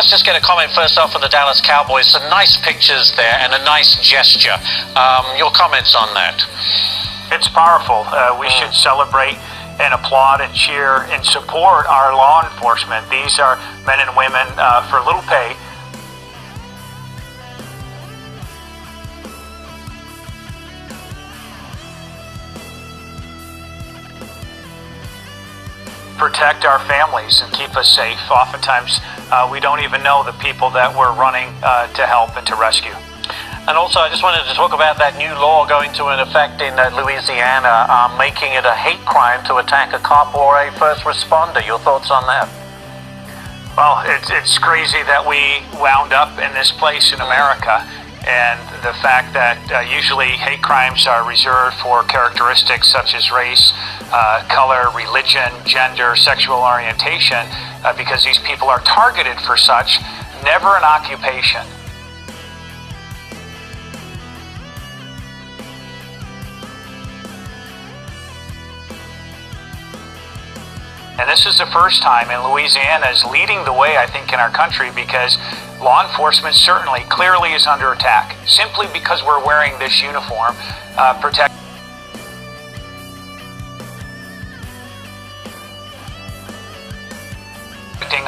let's just get a comment first off from the Dallas Cowboys. Some nice pictures there and a nice gesture. Your comments on that? It's powerful. We should celebrate and applaud and cheer and support our law enforcement. These are men and women for little pay. Protect our families and keep us safe. Oftentimes, we don't even know the people that we're running to help and to rescue. And also, I just wanted to talk about that new law going into effect in Louisiana, making it a hate crime to attack a cop or a first responder. Your thoughts on that? Well, it's crazy that we wound up in this place in America, and the fact that usually hate crimes are reserved for characteristics such as race, color, religion, gender, sexual orientation, because these people are targeted for such, never an occupation. And this is the first time, and Louisiana is leading the way, I think, in our country, because law enforcement certainly, clearly is under attack, simply because we're wearing this uniform, protecting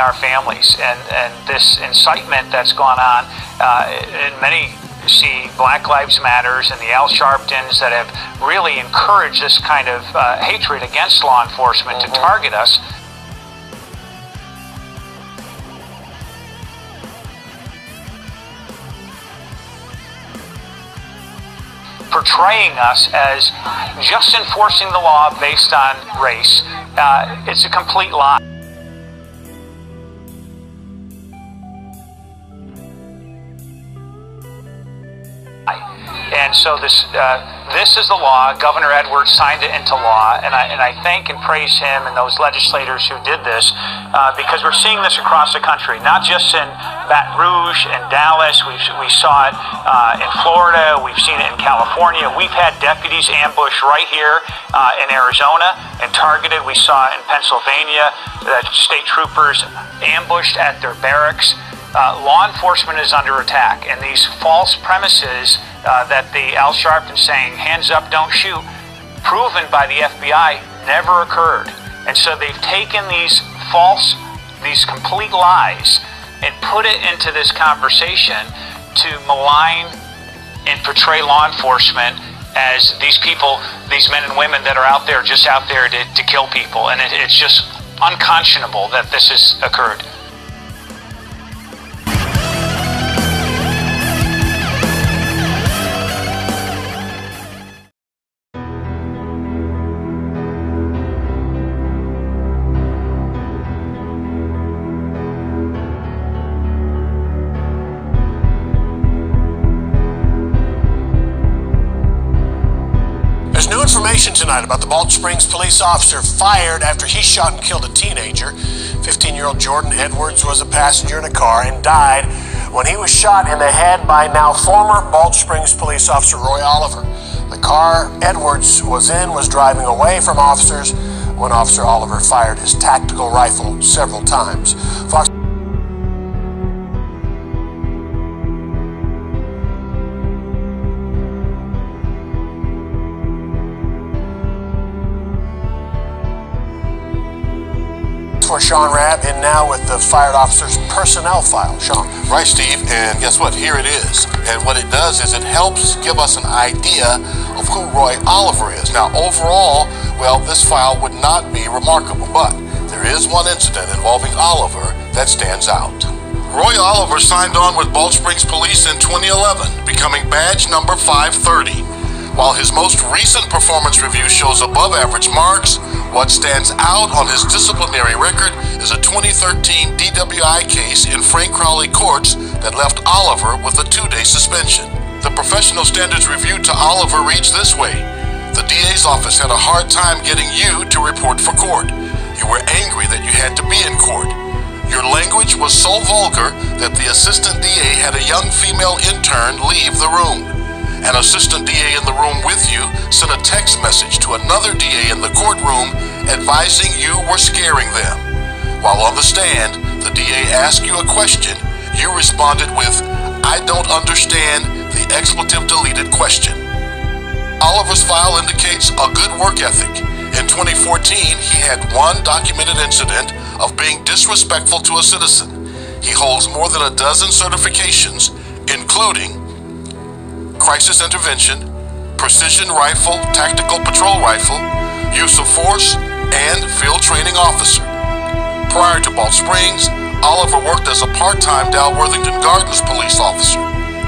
our families. And this incitement that's gone on, and many see Black Lives Matters and the Al Sharptons that have really encouraged this kind of hatred against law enforcement to target us. Portraying us as just enforcing the law based on race. It's a complete lie. And so this is the law. Governor Edwards signed it into law, and I thank and praise him and those legislators who did this, because we're seeing this across the country, not just in Baton Rouge and Dallas. We saw it in Florida. We've seen it in California. We've had deputies ambushed right here in Arizona and targeted. We saw it in Pennsylvania that state troopers ambushed at their barracks. Law enforcement is under attack, and these false premises that the Al Sharpton saying, hands up, don't shoot, proven by the FBI, never occurred. And so they've taken these complete lies and put it into this conversation to malign and portray law enforcement as these people, these men and women that are out there, just out there to kill people. And it's just unconscionable that this has occurred. Information tonight about the Balch Springs police officer fired after he shot and killed a teenager. 15-year-old Jordan Edwards was a passenger in a car and died when he was shot in the head by now former Balch Springs police officer Roy Oliver. The car Edwards was in was driving away from officers when Officer Oliver fired his tactical rifle several times. Fox for Sean Rabb, and now with the fired officer's personnel file. Sean. Right, Steve, and guess what? Here it is. And what it does is it helps give us an idea of who Roy Oliver is. Now, overall, well, this file would not be remarkable, but there is one incident involving Oliver that stands out. Roy Oliver signed on with Balch Springs Police in 2011, becoming badge number 530. While his most recent performance review shows above average marks, what stands out on his disciplinary record is a 2013 DWI case in Frank Crowley courts that left Oliver with a 2-day suspension. The professional standards review to Oliver reads this way: the DA's office had a hard time getting you to report for court. You were angry that you had to be in court. Your language was so vulgar that the assistant DA had a young female intern leave the room. An assistant DA in the room with you sent a text message to another DA in the courtroom advising you were scaring them. While on the stand, the DA asked you a question You responded with, "I don't understand the expletive deleted question." Oliver's file indicates a good work ethic. In 2014, he had one documented incident of being disrespectful to a citizen. He holds more than a dozen certifications, including crisis intervention, precision rifle, tactical patrol rifle, use of force, and field training officer. Prior to Balch Springs, Oliver worked as a part-time Dalworthington Gardens police officer.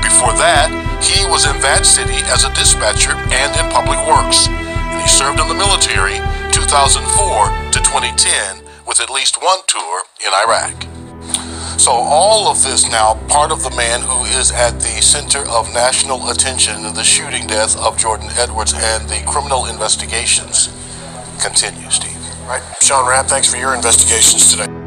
Before that, he was in that city as a dispatcher and in public works. And he served in the military 2004 to 2010 with at least one tour in Iraq. So all of this now, part of the man who is at the center of national attention in the shooting death of Jordan Edwards and the criminal investigations continues, Steve. Right. Sean Rapp, thanks for your investigations today.